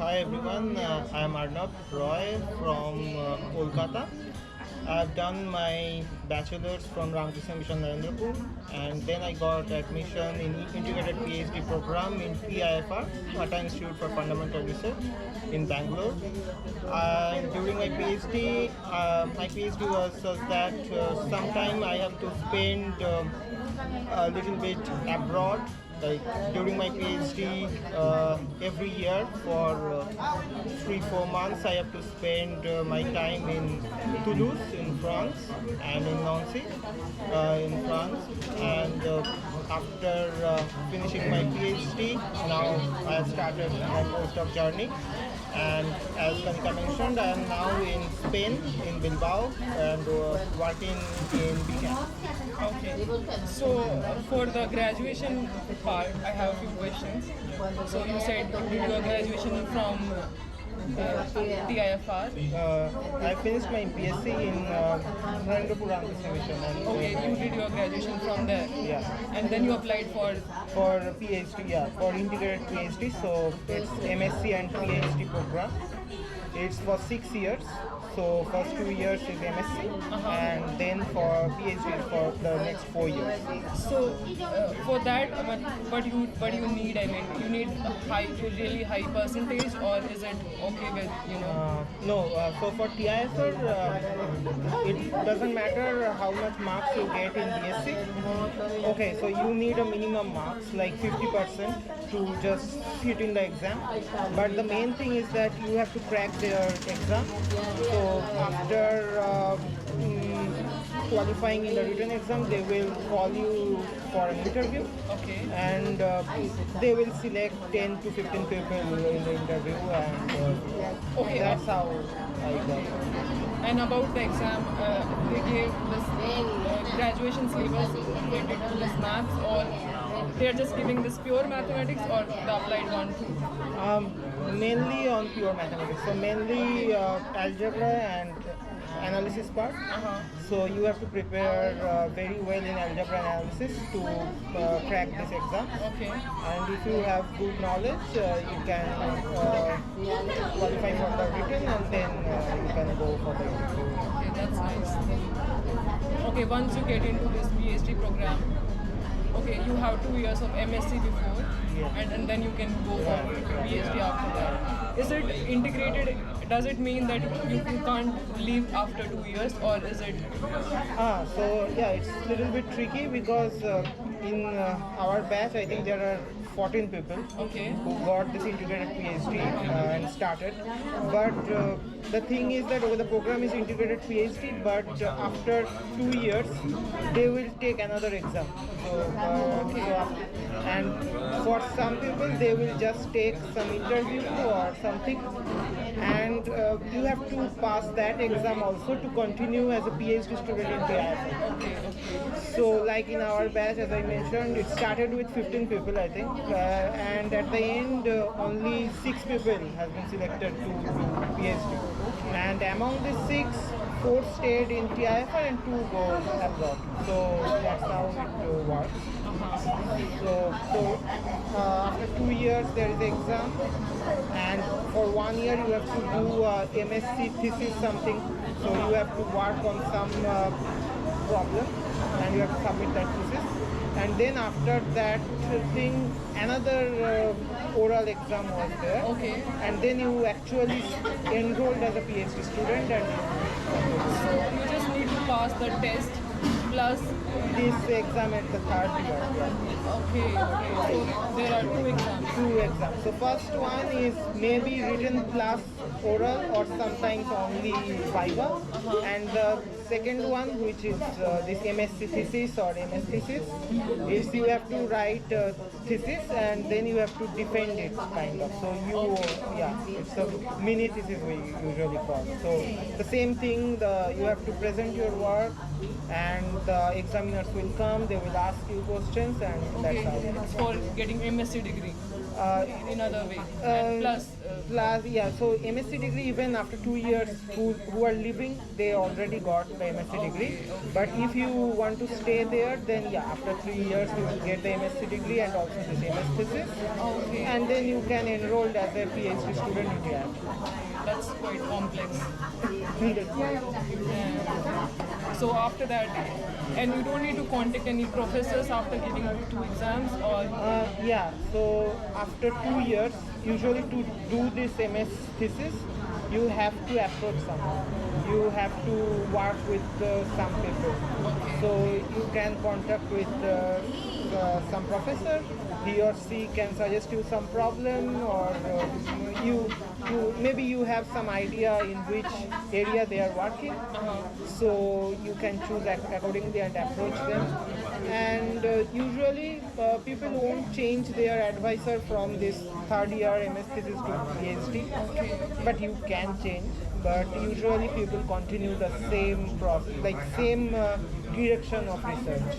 Hi everyone, I am Arnab Roy from Kolkata. I've done my bachelor's from Ramakrishna Mission Narendrapur, and then I got admission in integrated PhD program in TIFR, Tata Institute for Fundamental Research in Bangalore. During my PhD was such that sometime I have to spend a little bit abroad. Like during my PhD, every year for 3-4 months, I have to spend my time in Toulouse in France and in Nancy in France. And after finishing my PhD, now I have started my postdoc journey. And as Kanika mentioned, I am now in Spain, in Bilbao, and working in BCAM. Okay. So for the graduation part, I have a few questions. So you said you did your graduation from TIFR. I finished my BSc in Narendrapur Ramakrishna Mission. And, Okay, you did your graduation from there. Yeah. And then you applied for. For PhD, yeah, for integrated PhD. So it's MSc and PhD program. It's for 6 years. So first 2 years is MSc, and then for PhD for the next 4 years. So for that, what you need? I mean, you need a really high percentage, or is it okay with No, so for TIFR, it doesn't matter how much marks you get in BSc. Okay, so you need a minimum marks like 50% to just sit in the exam. But the main thing is that you have to crack their exam. So after qualifying in the written exam, they will call you for an interview. Okay. And they will select 10 to 15 people in the interview, and Okay. that's how I got it. And about the exam, they gave this graduation syllabus related to this maths, or they're just giving this pure mathematics, or the applied one too? Mainly on pure mathematics. So mainly algebra and analysis part. So you have to prepare very well in algebra analysis to crack this exam. Okay. And if you have good knowledge, you can qualify for the written, and then you can go for the interview. Okay, that's nice. Okay, once you get into this PhD program, okay, you have 2 years of MSc before, and then you can go for PhD after that. Is it integrated? Does it mean that you can't leave after 2 years, or is it? So yeah, it's a little bit tricky because in our batch, I think there are 14 people Okay. who got this integrated PhD and started. But the thing is that the program is integrated PhD, but after 2 years, they will take another exam. And for some people, they will just take some interview or something, and you have to pass that exam also to continue as a PhD student in TIFR. Okay, okay. So like in our batch, as I mentioned, it started with 15 people, I think, and at the end, only 6 people have been selected to do PhD. And among the 6, 4 stayed in TIFR and 2 go abroad. So that's how it works. So after 2 years there is exam, and for 1 year you have to do MSc thesis something. So you have to work on some problem, and you have to submit that thesis. And then after that thing, another oral exam was there. Okay. And then you actually enrolled as a PhD student, and So you just need to pass the test plus. this exam at the 3rd year. Yeah. Okay, okay. So there are 2 exams. 2 exams. So first one is maybe written plus oral, or sometimes only viva, and the second one, which is this MSc thesis or MS thesis, is you have to write thesis and then you have to defend it, kind of. So it's a mini thesis we usually call. So the same thing, you have to present your work, and the examiners will come, they will ask you questions, and that's Okay, how. it's for getting MSc degree in other way. And plus plus, yeah, so MSc degree even after 2 years, who are leaving, they already got the MSc degree. But if you want to stay there, then yeah, after 3 years you will get the MSc degree and also this MS thesis. Okay. And then you can enroll as a PhD student in TIFR. That's quite complex. Yeah. So after that, and you don't need to contact any professors after giving 2 exams, or Yeah, so after 2 years, usually to do this MS thesis, you have to approach someone. You have to work with some people. So you can contact with some professor. He or she can suggest you some problem, or you maybe you have some idea in which area they are working. So you can choose accordingly and approach them. And usually people won't change their advisor from this third year MS thesis to PhD, but you can change. But usually people continue the same process, like same direction of research.